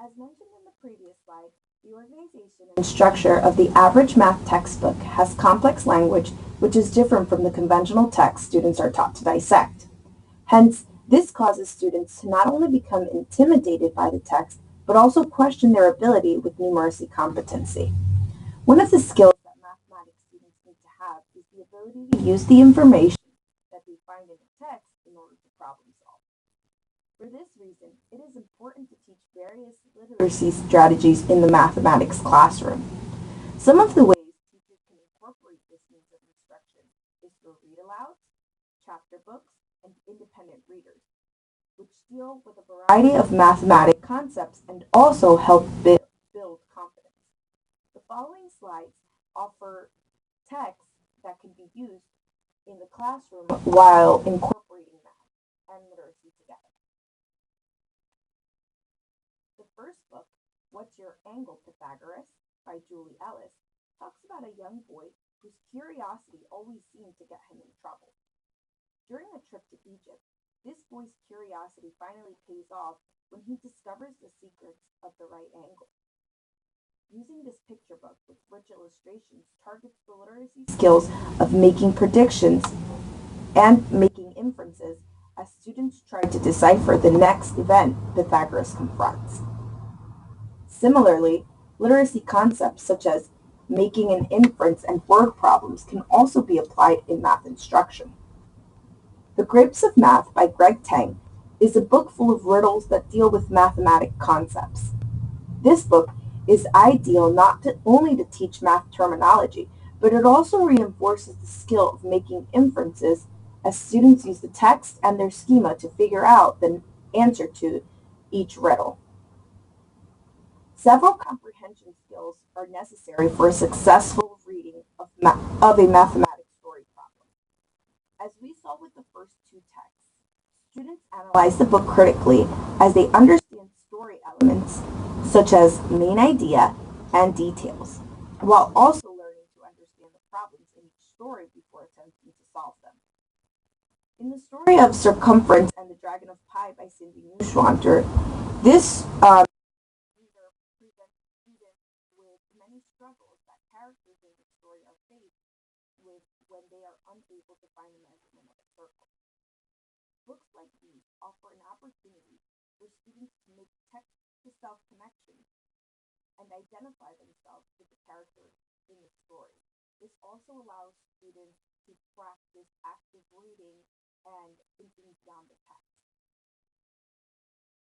As mentioned in the previous slide, the organization and structure of the average math textbook has complex language which is different from the conventional text students are taught to dissect. Hence, this causes students to not only become intimidated by the text, but also question their ability with numeracy competency. One of the skills that mathematics students need to have is the ability to use the information that they find in the text in order to problem solve. For this reason, it is important to teach various literacy strategies in the mathematics classroom. Some of the ways teachers can incorporate this means of instruction is through read-alouds, chapter books, and independent readers, which deal with a variety of mathematic concepts and also help build confidence. The following slides offer text that can be used in the classroom while incorporating math and literacy together. The first book, What's Your Angle, Pythagoras, by Julie Ellis, talks about a young boy whose curiosity always seemed to get him in trouble. During a trip to Egypt, this boy's curiosity finally pays off when he discovers the secrets of the right angle. Using this picture book with rich illustrations targets the literacy skills of making predictions and making inferences as students try to decipher the next event Pythagoras confronts. Similarly, literacy concepts such as making an inference and word problems can also be applied in math instruction. The Grapes of Math by Greg Tang is a book full of riddles that deal with mathematic concepts. This book is ideal not only to teach math terminology, but it also reinforces the skill of making inferences as students use the text and their schema to figure out the answer to each riddle. Several comprehension skills are necessary for a successful reading of a mathematics story problem. As we saw with the first two texts, students analyze the book critically as they understand story elements such as main idea and details, while also learning to understand the problems in each story before attempting to solve them. In the story of Circumference and the Dragon of Pi by Cindy Neuschwanter, this reader presents students with many struggles that characters in the story are faced with when they are unable to find the measurement of a circle. Books like these offer an opportunity for students to make text-to-self connections and identify themselves with the characters in the story. This also allows students to practice active reading and thinking beyond the text.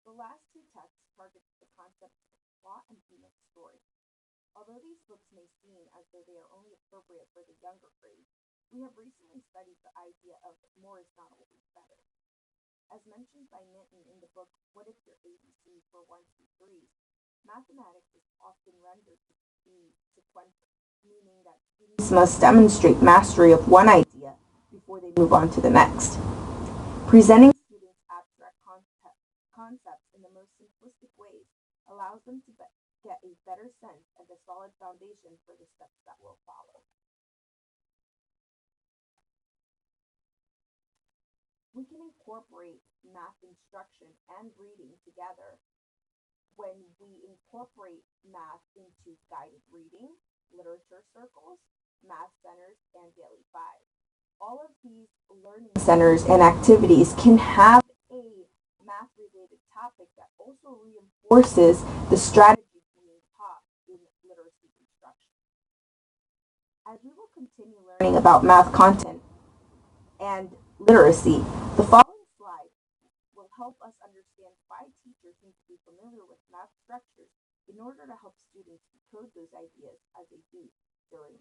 The last two texts target the concepts of plot and theme of story. Although these books may seem as though they are only appropriate for the younger grades, we have recently studied the idea of more is not always better. As mentioned by Minton in the book What If Your ABC for 1, 2, 3s, mathematics is often rendered to be sequential, meaning that students must demonstrate mastery of one idea before they move on to the next. Presenting students abstract concepts in the most simplistic ways allows them to get a better sense and a solid foundation for the steps that will follow. We can incorporate math instruction and reading together when we incorporate math into guided reading, literature circles, math centers, and daily fives. All of these learning centers and activities can have a math-related topic that also reinforces the strategies being taught in literacy instruction. As we will continue learning about math content and literacy, the following slide will help us understand why teachers need to be familiar with math structures in order to help students decode those ideas as they do during